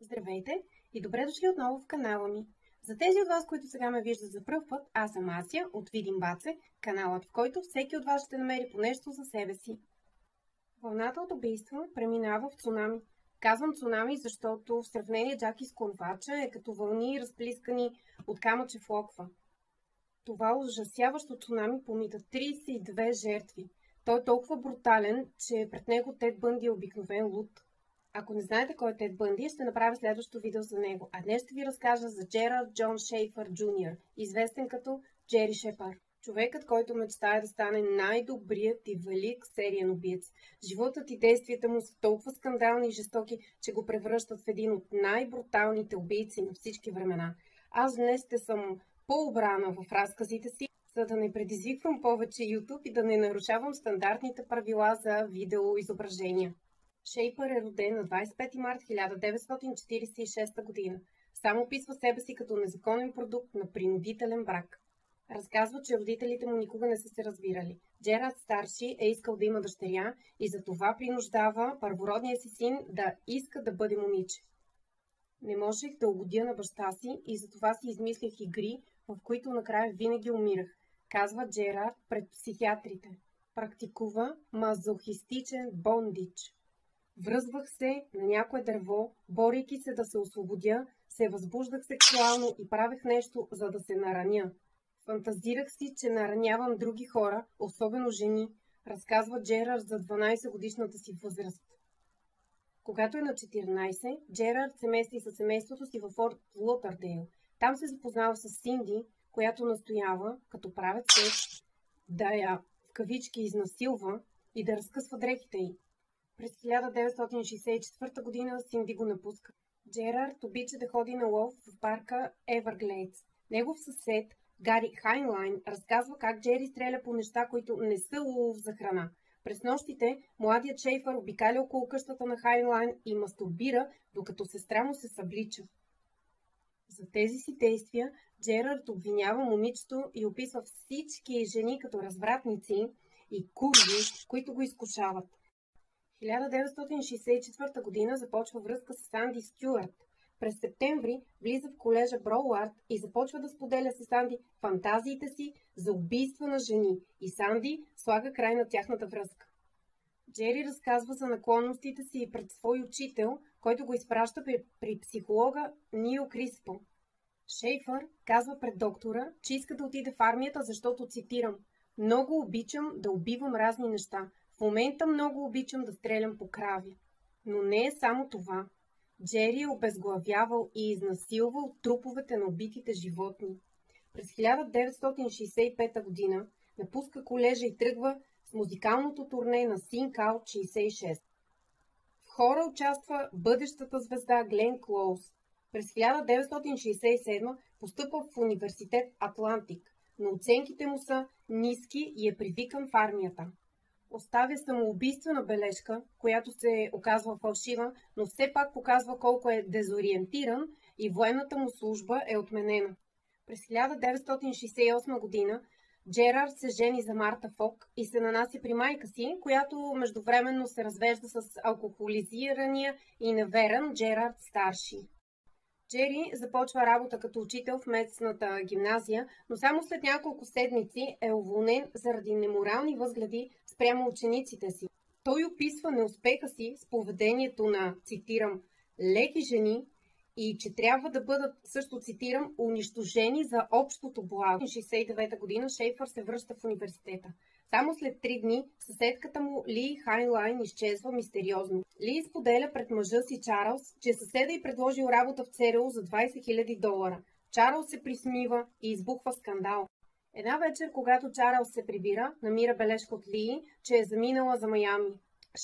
Здравейте и добре дошли отново в канала ми. За тези от вас, които сега ме виждат за пръв път, аз съм Ася от Видим Баце, каналът, в който всеки от вас ще намери по нещо за себе си. Вълната от убийства преминава в цунами. Казвам цунами, защото в сравнение Джаки с конвача е като вълни, разплискани от камъчев локва. Това ужасяващо цунами помита 32 жертви. Той е толкова брутален, че пред него Тед Бънди е обикновен луд. Ако не знаете кой е Тед Бънди, ще направя следващото видео за него. А днес ще ви разкажа за Джерард Джон Шейфър Джуниор, известен като Джери Шепар. Човекът, който мечтае да стане най-добрият и велик сериен убиец. Животът и действията му са толкова скандални и жестоки, че го превръщат в един от най-бруталните убийци на всички времена. Аз днес ще съм по-обрана в разказите си, за да не предизвиквам повече YouTube и да не нарушавам стандартните правила за видеоизображения. Шейпър е роден на 25 март 1946 година. Сам описва себе си като незаконен продукт на принудителен брак. Разказва, че родителите му никога не са се разбирали. Джерард старши е искал да има дъщеря и затова принуждава първородния си син да иска да бъде момиче. Не можех да угодя на баща си и затова си измислих игри, в които накрая винаги умирах, казва Джерард пред психиатрите. Практикува мазохистичен бондич. Връзвах се на някое дърво, борейки се да се освободя, се възбуждах сексуално и правех нещо, за да се нараня. Фантазирах си, че наранявам други хора, особено жени, разказва Джерард за 12-годишната си възраст. Когато е на 14, Джерард се мести със семейството си във Форт Лотърдейл. Там се запознава с Синди, която настоява, като правят секс, да я в кавички изнасилва и да разкъсва дрехите й. През 1964 година Синди го напуска. Джерард обича да ходи на лов в парка Еверглейдс. Негов съсед Гари Хайнлайн разказва как Джери стреля по неща, които не са улов за храна. През нощите младият Шейфър обикаля около къщата на Хайнлайн и мастурбира, докато сестра му се съблича. За тези си действия Джерард обвинява момичето и описва всички жени като развратници и курви, които го изкушават. 1964 година започва връзка с Санди Стюарт. През септември влиза в колежа Броуард и започва да споделя с Санди фантазиите си за убийства на жени и Санди слага край на тяхната връзка. Джери разказва за наклонностите си пред свой учител, който го изпраща при психолога Нил Криспо. Шейфър казва пред доктора, че иска да отиде в армията, защото, цитирам, много обичам да убивам разни неща. В момента много обичам да стрелям по крави. Но не е само това. Джери е обезглавявал и изнасилвал труповете на убитите животни. През 1965 година напуска колежа и тръгва с музикалното турне на Sync Out 66. В хора участва бъдещата звезда Глен Клоуз. През 1967 постъпва в университет Атлантик, но оценките му са ниски и е привикан в армията. Оставя самоубийствена бележка, която се оказва фалшива, но все пак показва колко е дезориентиран и военната му служба е отменена. През 1968 година Джерард се жени за Марта Фок и се нанася при майка си, която междувременно се развежда с алкохолизирания и неверен Джерард старши. Джери започва работа като учител в местната гимназия, но само след няколко седмици е уволнен заради неморални възгледи спрямо учениците си. Той описва неуспеха си с поведението на, цитирам, леки жени и че трябва да бъдат, също цитирам, унищожени за общото благо. В 1969 година Шейфър се връща в университета. Само след 3 дни съседката му Ли Хайнлайн изчезва мистериозно. Ли споделя пред мъжа си Чарлз, че съседа й предложил работа в ЦРУ за $20 000. Чарлз се присмива и избухва скандал. Една вечер, когато Чарлз се прибира, намира бележка от Ли, че е заминала за Майами.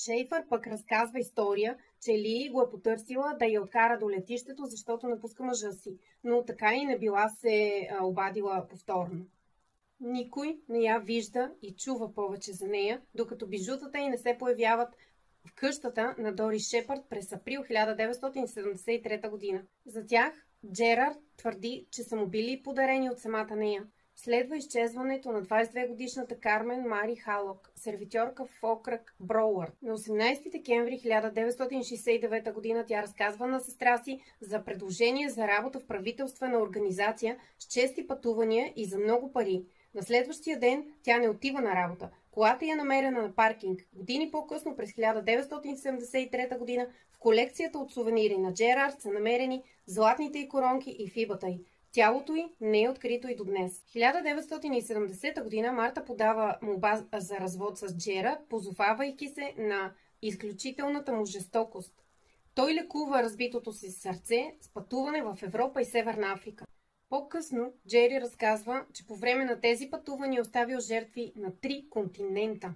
Шейфър пък разказва история, че Ли го е потърсила да я откара до летището, защото напуска мъжа си, но така и не била се обадила повторно. Никой не я вижда и чува повече за нея, докато бижутата й не се появяват в къщата на Дори Шепард през април 1973 година. За тях Джерард твърди, че са му били подарени от самата нея. Следва изчезването на 22-годишната Кармен Мари Халок, сервитьорка в окръг Броуърд. На 18 декември 1969 г. тя разказва на сестра си за предложение за работа в правителствена организация с чести пътувания и за много пари. На следващия ден тя не отива на работа. Колата е намерена на паркинг. Години по-късно, през 1973 г., в колекцията от сувенири на Джерард са намерени златните й коронки и фибата й. Тялото й не е открито и до днес. В 1970 г. Марта подава молба за развод с Джерард, позовавайки се на изключителната му жестокост. Той лекува разбитото си сърце с пътуване в Европа и Северна Африка. По-късно Джери разказва, че по време на тези пътувания оставил жертви на 3 континента.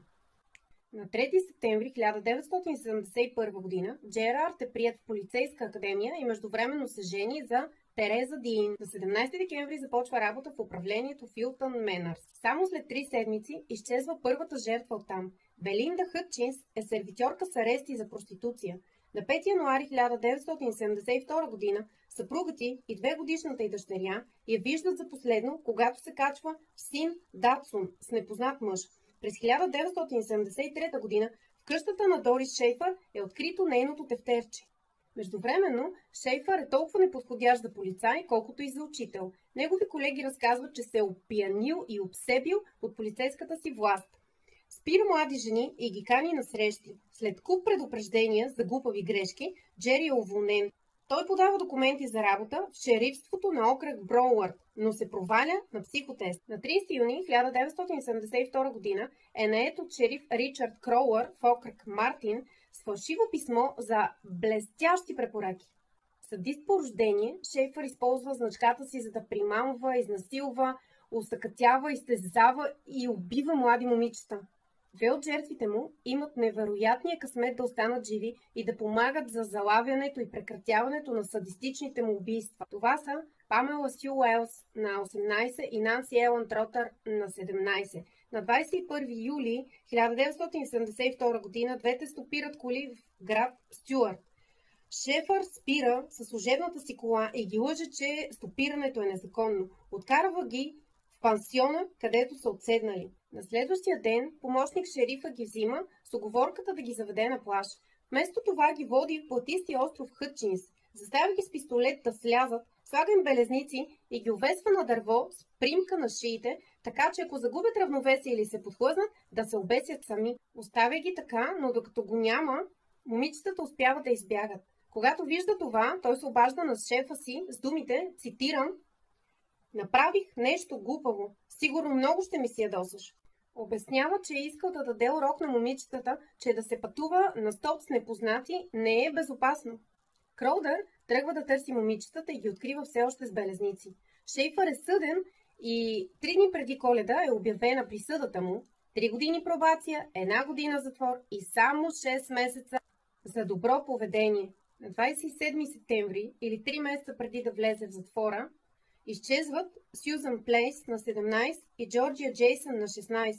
На 3 септември 1971 г. Джерард е приет в полицейска академия и междувременно се жени за Тереза Дин. На 17 декември започва работа в управлението Филтън Менърс. Само след 3 седмици изчезва първата жертва оттам. Белинда Хътчинс е сервитьорка с арести за проституция. На 5 януари 1972 г. съпругът й и 2-годишната й дъщеря я виждат за последно, когато се качва в син Датсун с непознат мъж. През 1973 г. в къщата на Дорис Шейфър е открито нейното тефтерче. Междувременно, Шейфър е толкова неподходящ за полицай, колкото и за учител. Негови колеги разказват, че се е опиянил и обсебил от полицейската си власт. Спира млади жени и ги кани на срещи. След куп предупреждения за глупави грешки, Джери е уволнен. Той подава документи за работа в шерифството на окръг Броуърд, но се проваля на психотест. На 30 юни 1972 г. е нает от шериф Ричард Кроуър в окръг Мартин с фалшиво писмо за блестящи препоръки. Садист по рождение, Шейфър използва значката си, за да примамва, изнасилва, усъкътява, изтезава и убива млади момичета. 2 от жертвите му имат невероятния късмет да останат живи и да помагат за залавянето и прекратяването на садистичните му убийства. Това са Памела Сю Уелс на 18 и Нанси Елън Тротър на 17. На 21 юли 1972 г. двете стопират коли в град Стюарт. Шефър спира със служебната си кола и ги лъже, че стопирането е незаконно. Откарва ги в пансиона, където са отседнали. На следващия ден помощник шерифа ги взима с уговорката да ги заведе на плаж. Вместо това ги води в платистия остров Хътчинс. Заставя ги с пистолет да слязат, слага им белезници и ги увесва на дърво с примка на шиите, така че ако загубят равновесие или се подхлъзнат, да се обесят сами. Оставя ги така, но докато го няма, момичетата успяват да избягат. Когато вижда това, той се обажда на шефа си с думите, цитирам: "Направих нещо глупаво. Сигурно много ще ми си ядосаш." Обяснява, че е искал да даде урок на момичетата, че да се пътува на стоп с непознати не е безопасно. Кроудър тръгва да търси момичетата и ги открива все още с белезници. Шейфър е съден и 3 дни преди Коледа е обявена присъдата му: 3 години пробация, 1 година затвор и само 6 месеца за добро поведение. На 27 септември, или 3 месеца преди да влезе в затвора, изчезват Сюзан Плейс на 17 и Джорджия Джейсън на 16.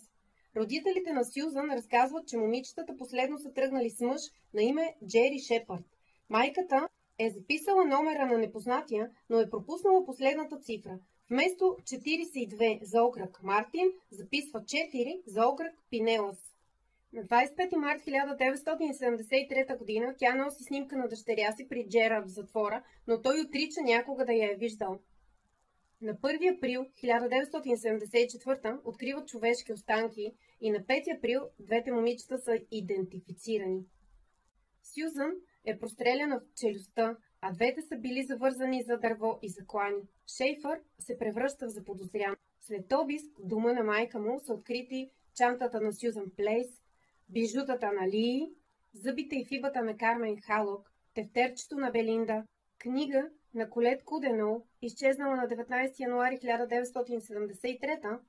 Родителите на Сюзан разказват, че момичетата последно са тръгнали с мъж на име Джери Шепард. Майката е записала номера на непознатия, но е пропуснала последната цифра. Вместо 42 за окръг Мартин, записва 4 за окръг Пинелас. На 25 март 1973 г. тя носи снимка на дъщеря си при Джерард в затвора, но той отрича някога да я е виждал. На 1 април 1974 откриват човешки останки и на 5 април двете момичета са идентифицирани. Сюзан е простреляна в челюстта, а двете са били завързани за дърво и заклани. Шейфър се превръща в заподозрян. След обиск в дома на майка му са открити чантата на Сюзан Плейс, бижутата на Лии, зъбите и фибата на Кармен Халок, тефтерчето на Белинда, книга на Колет Куденол, изчезнала на 19 януари 1973,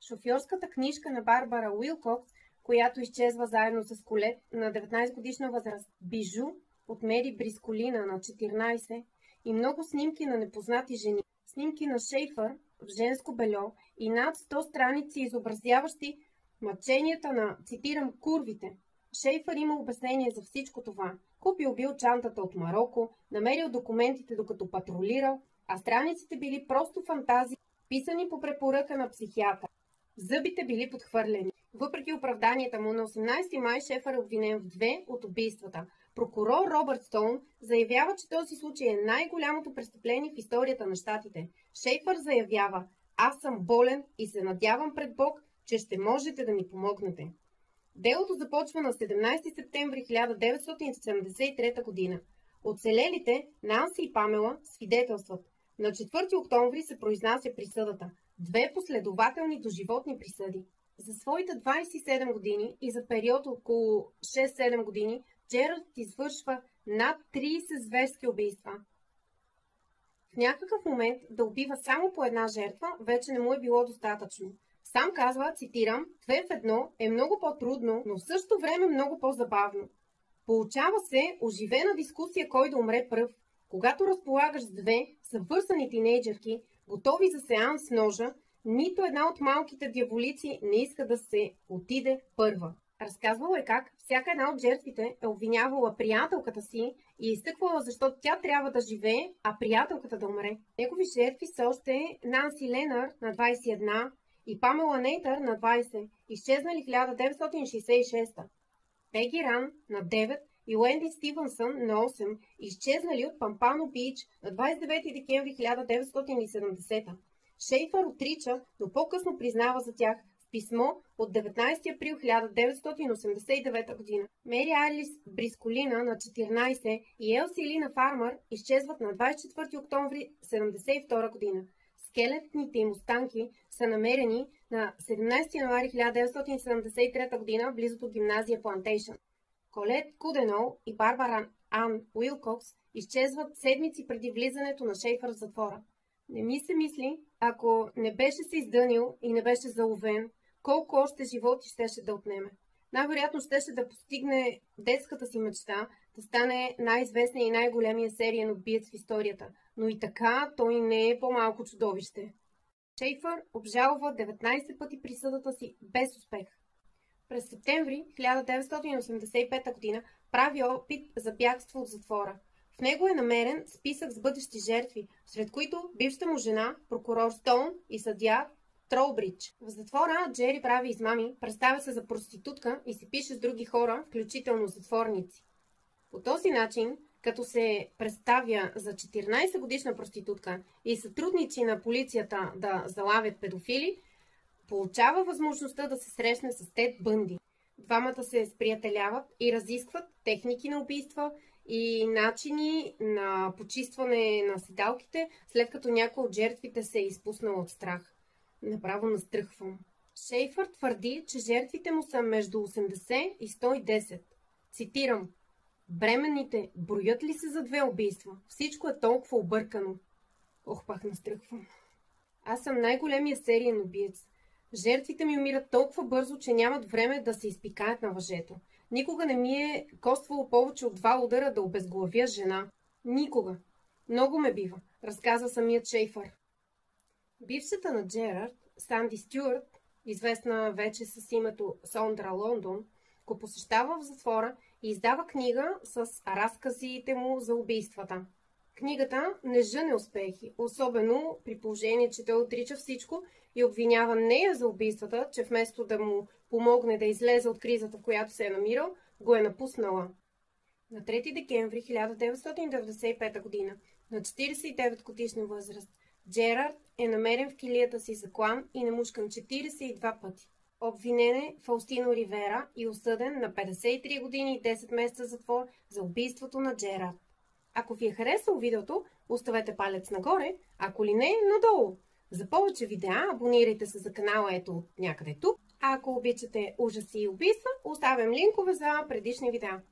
шофьорската книжка на Барбара Уилкокс, която изчезва заедно с Колет на 19 годишна възраст, бижу от Мери Брисколина на 14 и много снимки на непознати жени, снимки на Шейфър в женско бельо и над 100 страници, изобразяващи мъченията на, цитирам, курвите. Шейфър има обяснение за всичко това. Купил бил чантата от Мароко, намерил документите докато патрулирал, а страниците били просто фантазии, писани по препоръка на психиатър. Зъбите били подхвърлени. Въпреки оправданията му, на 18 май Шефър е обвинен в 2 от убийствата. Прокурор Робърт Стоун заявява, че този случай е най-голямото престъпление в историята на щатите. Шефър заявява: "Аз съм болен и се надявам пред Бог, че ще можете да ми помогнете." Делото започва на 17 септември 1973 година. Оцелелите, Нанси и Памела, свидетелстват. На 4 октомври се произнася присъдата. 2 последователни доживотни присъди. За своите 27 години и за период около 6-7 години Джерард извършва над 30 зверски убийства. В някакъв момент да убива само по една жертва вече не му е било достатъчно. Сам казва, цитирам: "2 в 1 е много по-трудно, но в същото време много по-забавно. Получава се оживена дискусия кой да умре пръв. Когато разполагаш с 2 съвързани тинейджърки, готови за сеанс с ножа, нито една от малките дяволици не иска да се отиде първа." Разказвала е как всяка една от жертвите е обвинявала приятелката си и е изтъквала защо тя трябва да живее, а приятелката да умре. Негови жертви са още Нанси Ленър на 21 и Памела Нейтър на 20, изчезнали 1966. Пеги Ран на 9 и Уенди Стивенсън на 8, изчезнали от Пампано Бич на 29 декември 1970. Шефър отрича, но по-късно признава за тях в писмо от 19 април 1989 година. Мери Айлис Брисколина на 14 и Елси Лина Фармър изчезват на 24 октомври 1972 година. Скелетните им останки са намерени на 17 януари 1973 година близо до гимназия Плантейшън. Колет Куденол и Барбара Ан Уилкокс изчезват седмици преди влизането на Шефър в затвора. Не ми се мисли, ако не беше се издънил и не беше заловен, колко още животи щеше да отнеме. Най-вероятно щеше да постигне детската си мечта, да стане най-известния и най-големия сериен убиец в историята, но и така той не е по-малко чудовище. Шефър обжалва 19 пъти присъдата си без успех. През септември 1985 година прави опит за бягство от затвора. В него е намерен списък с бъдещи жертви, сред които бившата му жена, прокурор Стоун и съдия Тролбридж. В затвора Джери прави измами, представя се за проститутка и се пише с други хора, включително затворници. По този начин, като се представя за 14-годишна проститутка и сътрудници на полицията да залавят педофили, получава възможността да се срещне с Тед Бънди. Двамата се сприятеляват и разискват техники на убийства и начини на почистване на седалките, след като някой от жертвите се е изпуснал от страх. Направо настръхвам. Шефър твърди, че жертвите му са между 80 и 110. Цитирам: "Бременните броят ли се за 2 убийства? Всичко е толкова объркано." Ох, пак настръхвам. Аз съм най-големия сериен убиец. Жертвите ми умират толкова бързо, че нямат време да се изпикаят на въжето. Никога не ми е коствало повече от 2 удара да обезглавя жена. Никога. Много ме бива, разказа самият Шефър. Бившата на Джерард, Санди Стюарт, известна вече с името Сондра Лондон, го посещава в затвора и издава книга с разказите му за убийствата. Книгата не жъне успехи, особено при положение, че той отрича всичко и обвинява нея за убийствата, че вместо да му помогне да излезе от кризата, в която се е намирал, го е напуснала. На 3 декември 1995 година, на 49 годишна възраст, Джерард е намерен в килията си заклан и намушкан 42 пъти. Обвинен е Фаустино Ривера и осъден на 53 години и 10 месеца затвор за убийството на Джерард. Ако ви е харесало видеото, оставете палец нагоре, ако ли не, надолу. За повече видеа абонирайте се за канала ето от някъде тук. А ако обичате ужаси и убийства, оставям линкове за предишни видеа.